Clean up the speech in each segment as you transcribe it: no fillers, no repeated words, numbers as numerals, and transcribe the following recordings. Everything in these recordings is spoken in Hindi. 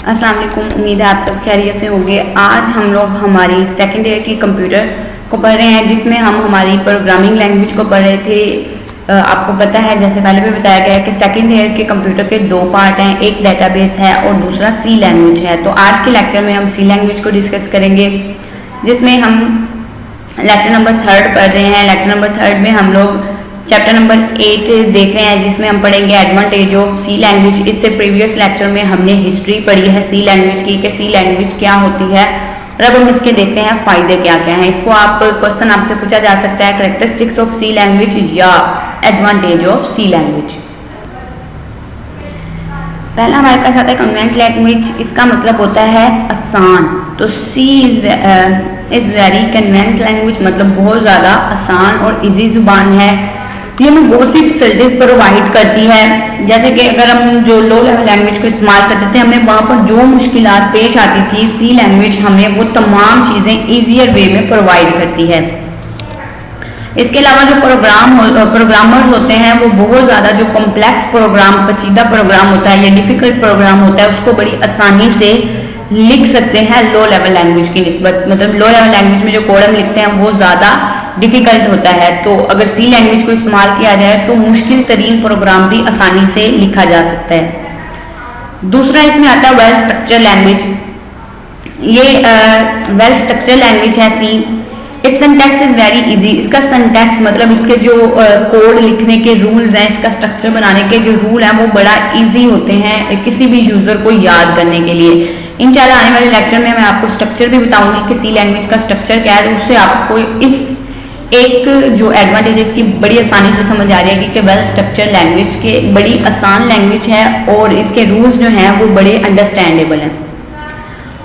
अस्सलाम वालेकुम। उम्मीद है आप सब खैरियत से होंगे। आज हम लोग हमारी सेकेंड ईयर की कंप्यूटर को पढ़ रहे हैं, जिसमें हम हमारी प्रोग्रामिंग लैंग्वेज को पढ़ रहे थे। आपको पता है, जैसे पहले भी बताया गया है कि सेकेंड ईयर के कंप्यूटर के दो पार्ट हैं, एक डेटाबेस है और दूसरा सी लैंग्वेज है। तो आज के लेक्चर में हम सी लैंग्वेज को डिस्कस करेंगे, जिसमें हम लेक्चर नंबर 3 पढ़ रहे हैं। लेक्चर नंबर 3 में हम लोग चैप्टर नंबर 8 देख रहे हैं, जिसमें हम पढ़ेंगे एडवांटेज ऑफ सी लैंग्वेज। इससे प्रीवियस लेक्चर में हमने हिस्ट्री पढ़ी है सी लैंग्वेज की, कि सी लैंग्वेज क्या होती है, और अब हम इसके देखते हैं फायदे क्या क्या हैं। इसको आप क्वेश्चन आपसे पूछा जा सकता है, कैरेक्टरिस्टिक्स ऑफ सी लैंग्वेज या एडवांटेज ऑफ सी लैंग्वेज। पहला हमारे पास आता है कन्वेंट लैंग्वेज। इसका मतलब होता है आसान। तो सी इज़ वेरी कन्वेंट लैंग्वेज, मतलब बहुत ज़्यादा आसान और इजी जुबान है। ये हमें बहुत सी फैसिलिटीज़ प्रोवाइड करती है। जैसे कि अगर हम जो लो लेवल लैंग्वेज को इस्तेमाल करते थे, हमें वहाँ पर जो मुश्किलात पेश आती थी, सी लैंग्वेज हमें वो तमाम चीज़ें ईजियर वे में प्रोवाइड करती है। इसके अलावा जो प्रोग्रामर्स होते हैं, वो बहुत ज़्यादा जो कॉम्प्लेक्स प्रोग्राम, पेचीदा प्रोग्राम होता है या डिफ़िकल्ट प्रोग्राम होता है, उसको बड़ी आसानी से लिख सकते हैं लो लेवल लैंग्वेज की निस्बत। मतलब लो लेवल लैंग्वेज में जो कोड हम लिखते हैं वो ज़्यादा डिफ़िकल्ट होता है। तो अगर सी लैंग्वेज को इस्तेमाल किया जाए तो मुश्किल तरीन प्रोग्राम भी आसानी से लिखा जा सकता है। दूसरा इसमें आता है वेल स्ट्रक्चर लैंग्वेज। ये वेल स्ट्रक्चर लैंग्वेज है C. It's syntax is very easy. इसका सिंटैक्स मतलब इसके जो कोड लिखने के रूल्स हैं, इसका स्ट्रक्चर बनाने के जो रूल हैं, वो बड़ा ईजी होते हैं किसी भी यूज़र को याद करने के लिए। इंशाल्लाह आने वाले लेक्चर में मैं आपको स्ट्रक्चर भी बताऊंगी कि सी लैंग्वेज का स्ट्रक्चर क्या है। उससे आपको इस एक जो एडवांटेज है इसकी बड़ी आसानी से समझ आ जाएगी कि वेल स्ट्रक्चर लैंग्वेज के बड़ी आसान लैंग्वेज है और इसके रूल्स जो हैं वो बड़े अंडरस्टैंडेबल हैं।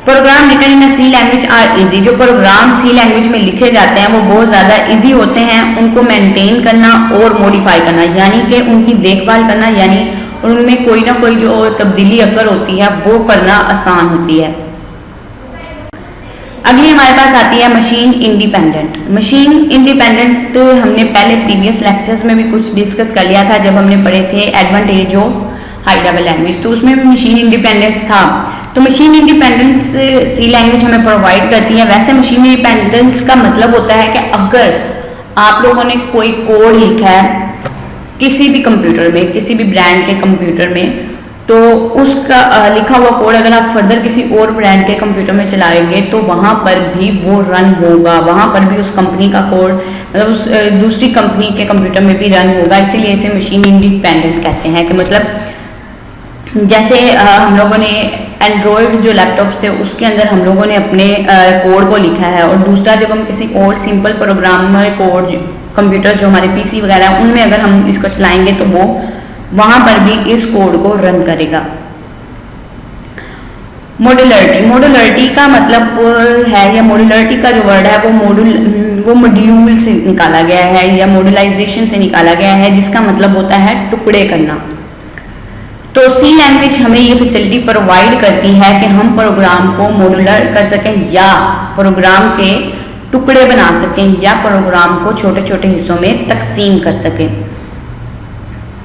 Program written in C language are easy. जो प्रोग्राम सी लैंग्वेज में लिखे जाते हैं वो बहुत ज़्यादा इजी होते हैं। उनको मेंटेन करना और मॉडिफाई करना, यानी कि उनकी देखभाल करना, यानी उनमें कोई ना कोई जो तब्दीली अगर होती है वो करना आसान होती है। अगली हमारे पास आती है मशीन इंडिपेंडेंट। मशीन इंडिपेंडेंट तो हमने पहले प्रीवियस लेक्चर्स में भी कुछ डिस्कस कर लिया था, जब हमने पढ़े थे advantage of high level language, तो उसमें भी मशीन इंडिपेंडेंस था। तो मशीन इंडिपेंडेंस सी लैंग्वेज हमें प्रोवाइड करती है। वैसे मशीन इंडिपेंडेंस का मतलब होता है कि अगर आप लोगों ने कोई कोड लिखा है किसी भी कंप्यूटर में, किसी भी ब्रांड के कंप्यूटर में, तो उसका लिखा हुआ कोड अगर आप फर्दर किसी और ब्रांड के कंप्यूटर में चलाएंगे तो वहाँ पर भी वो रन होगा, वहाँ पर भी उस कंपनी का कोड मतलब उस दूसरी कंपनी के कंप्यूटर में भी रन होगा। इसीलिए इसे मशीन इंडिपेंडेंट कहते हैं। कि मतलब जैसे हम लोगों ने एंड्रॉयड जो लैपटॉप्स थे उसके अंदर हम लोगों ने अपने कोड को लिखा है, और दूसरा जब हम किसी और सिंपल प्रोग्रामर कोड कंप्यूटर जो हमारे पीसी वगैरह हैं उनमें अगर हम इसको चलाएंगे तो वो वहाँ पर भी इस कोड को रन करेगा। मॉड्यूलरिटी। मॉड्यूलरिटी का मतलब है, या मॉड्यूलरिटी का जो वर्ड है वो मॉड्यूल से निकाला गया है या मॉड्यूलाइजेशन से निकाला गया है, जिसका मतलब होता है टुकड़े करना। तो सी लैंग्वेज हमें ये फैसिलिटी प्रोवाइड करती है कि हम प्रोग्राम को मॉड्यूलर कर सकें, या प्रोग्राम के टुकड़े बना सकें, या प्रोग्राम को छोटे छोटे हिस्सों में तकसीम कर सकें।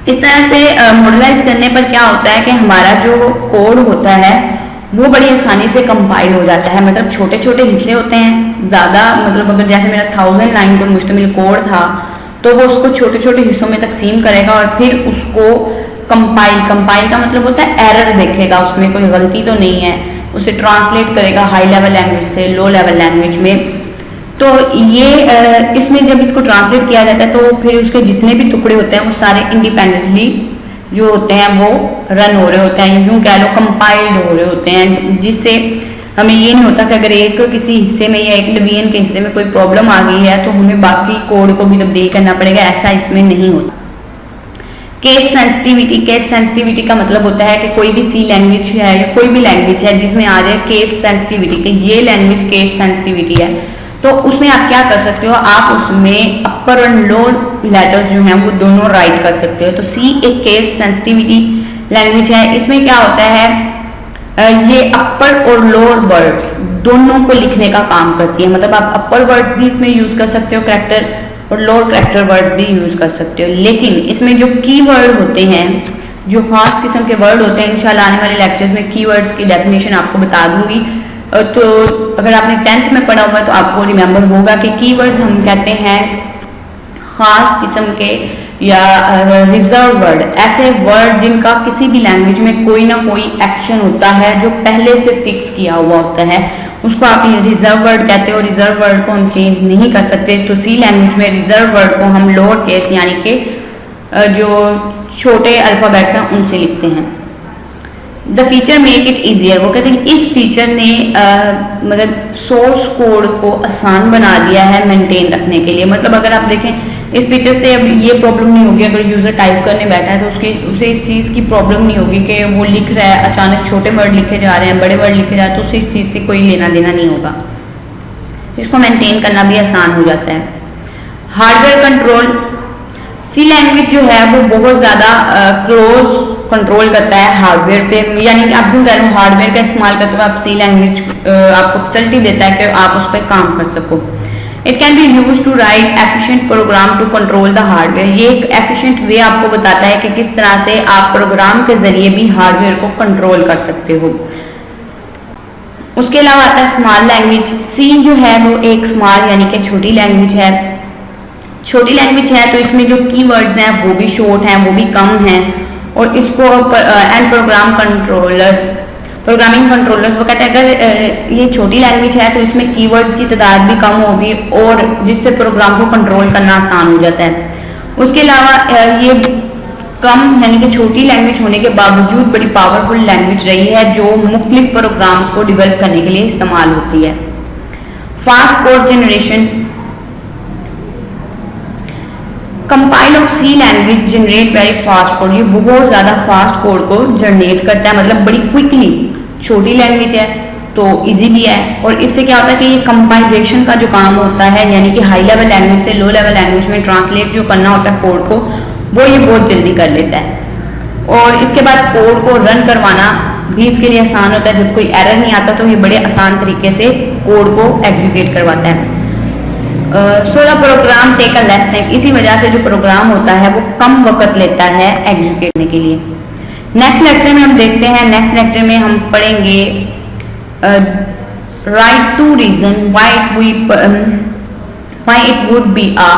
इस तरह से मॉड्यूलाइज करने पर क्या होता है कि हमारा जो कोड होता है वो बड़ी आसानी से कंपाइल हो जाता है। मतलब छोटे छोटे हिस्से होते हैं ज़्यादा, मतलब अगर जैसे मेरा 1000 लाइन पर मुश्तमिल कोड था तो वो उसको छोटे छोटे हिस्सों में तकसीम करेगा और फिर उसको कंपाइल का मतलब होता है एरर देखेगा, उसमें कोई गलती तो नहीं है, उसे ट्रांसलेट करेगा हाई लेवल लैंग्वेज से लो लेवल लैंग्वेज में। तो ये इसमें जब इसको ट्रांसलेट किया जाता है तो फिर उसके जितने भी टुकड़े होते हैं वो सारे इंडिपेंडेंटली जो होते हैं वो रन हो रहे होते हैं, यूँ कह लो कंपाइल्ड हो रहे होते हैं, जिससे हमें ये नहीं होता कि अगर एक किसी हिस्से में या एक डिवीजन के हिस्से में कोई प्रॉब्लम आ गई है तो हमें बाकी कोड को भी तब्दील करना पड़ेगा। ऐसा इसमें नहीं होता। Case sensitivity. केस सेंसिटिविटी का मतलब होता है कि कोई भी सी लैंग्वेज है या कोई भी लैंग्वेज है जिसमें आ जाए केस सेंसिटिविटी, कि ये लैंग्वेज केस सेंसिटिविटी है, तो उसमें आप क्या कर सकते हो, आप उसमें अपर और लोअर लेटर्स जो हैं वो दोनों राइट कर सकते हो। तो सी एक केस सेंसिटिविटी लैंग्वेज है। इसमें क्या होता है, ये अपर और लोअर वर्ड्स दोनों को लिखने का काम करती है। मतलब आप अपर वर्ड्स भी इसमें यूज कर सकते हो कैरेक्टर, और लोअर कैरेक्टर वर्ड्स भी यूज कर सकते हो। लेकिन इसमें जो की वर्ड होते हैं जो खास किस्म के वर्ड होते हैं, इंशाल्लाह आने वाले लेक्चर्स में कीवर्ड्स की डेफिनेशन आपको बता दूंगी। तो अगर आपने 10th में पढ़ा हुआ है तो आपको रिमेंबर होगा कि कीवर्ड्स हम कहते हैं खास किस्म के या रिजर्व वर्ड, ऐसे वर्ड जिनका किसी भी लैंग्वेज में कोई ना कोई एक्शन होता है जो पहले से फिक्स किया हुआ होता है, उसको आप रिजर्व वर्ड कहते हो। रिजर्व वर्ड को हम चेंज नहीं कर सकते। तो सी लैंग्वेज में रिजर्व वर्ड को हम लोअर केस यानी कि जो छोटे अल्फ़ाबेट्स हैं उनसे लिखते हैं। The feature make it easier, वो कहते हैं इस फीचर ने मतलब सोर्स कोड को आसान बना दिया है मेंटेन रखने के लिए। मतलब अगर आप देखें इस फीचर से अब ये प्रॉब्लम नहीं होगी, अगर यूज़र टाइप करने बैठा है तो उसे इस चीज़ की प्रॉब्लम नहीं होगी कि वो लिख रहा है, अचानक छोटे वर्ड लिखे जा रहे हैं, बड़े वर्ड लिखे जा रहे हैं, तो उसे इस चीज़ से कोई लेना देना नहीं होगा। इसको मेंटेन करना भी आसान हो जाता है। हार्डवेयर कंट्रोल, सी लैंग्वेज जो है वो बहुत ज़्यादा क्लोज कंट्रोल करता है हार्डवेयर पे, यानी कि आप क्यों कह रहे हो हार्डवेयर का इस्तेमाल करते हुए आप सी लैंग्वेज आपको फैसिलिटी देता है कि आप उस पर काम कर सको। It can be use to write efficient program to control the hardware, ये एक एफिशिएंट वे आपको बताता है कि किस तरह से आप प्रोग्राम के जरिए भी हार्डवेयर को कंट्रोल कर सकते हो। उसके अलावा आता है स्मॉल लैंग्वेज। सी जो है वो एक स्मॉल यानी कि छोटी लैंग्वेज है। छोटी लैंग्वेज है तो इसमें जो कीवर्ड्स हैं वो भी शॉर्ट हैं, वो भी कम हैं, और इसको एंड प्रोग्रामिंग कंट्रोलर्स वो कहते हैं अगर ये छोटी लैंग्वेज है तो इसमें कीवर्ड्स की तादाद भी कम होगी और जिससे प्रोग्राम को कंट्रोल करना आसान हो जाता है। उसके अलावा ये कम यानी कि छोटी लैंग्वेज होने के बावजूद बड़ी पावरफुल लैंग्वेज रही है जो मुख्तलिफ प्रोग्राम्स को डेवलप करने के लिए इस्तेमाल होती है। Fast code generation, compile of C language generate very fast code, ये बहुत ज़्यादा फास्ट कोड को जनरेट करता है, मतलब बड़ी क्विकली। छोटी लैंग्वेज है तो इजी भी है, और इससे क्या होता है कि ये कंपाइलेशन का जो काम होता है यानी कि हाई लेवल लैंग्वेज से लो लेवल लैंग्वेज में ट्रांसलेट जो करना होता है कोड को, वो ये बहुत जल्दी कर लेता है। और इसके बाद कोड को रन करवाना भी इसके लिए आसान होता है। जब कोई एरर नहीं आता तो ये बड़े आसान तरीके से कोड को एग्जीक्यूट करवाता है। So the program take a less time, इसी वजह से जो प्रोग्राम होता है वो कम वक्त लेता है एग्जीक्यूट करने के लिए। नेक्स्ट लेक्चर में हम देखते हैं, नेक्स्ट लेक्चर में हम पढ़ेंगे right two reason why it would be a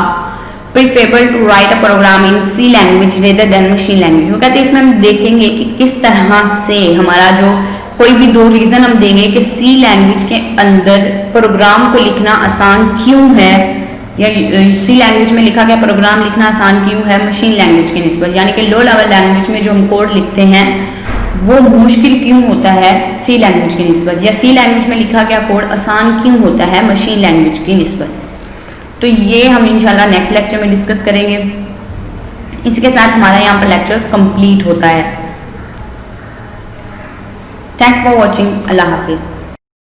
preferable to write a program in C language rather than machine language. वो कहते हैं इसमें हम देखेंगे कि किस तरह से हमारा जो कोई भी दो रीजन हम देंगे कि सी लैंग्वेज के अंदर प्रोग्राम को लिखना आसान क्यों है, या सी लैंग्वेज में लिखा गया प्रोग्राम लिखना आसान क्यों है मशीन लैंग्वेज के निस्बत, यानी कि लो लेवल लैंग्वेज में जो हम कोड लिखते हैं वो मुश्किल क्यों होता है सी लैंग्वेज की निस्बत, या सी लैंग्वेज में लिखा गया कोड आसान क्यों होता है मशीन लैंग्वेज की निस्बत। तो ये हम इंशाल्लाह नेक्स्ट लेक्चर में डिस्कस करेंगे। इसके साथ हमारा यहाँ पर लेक्चर कंप्लीट होता है। Thanks for watching. अल्लाह हाफिज़।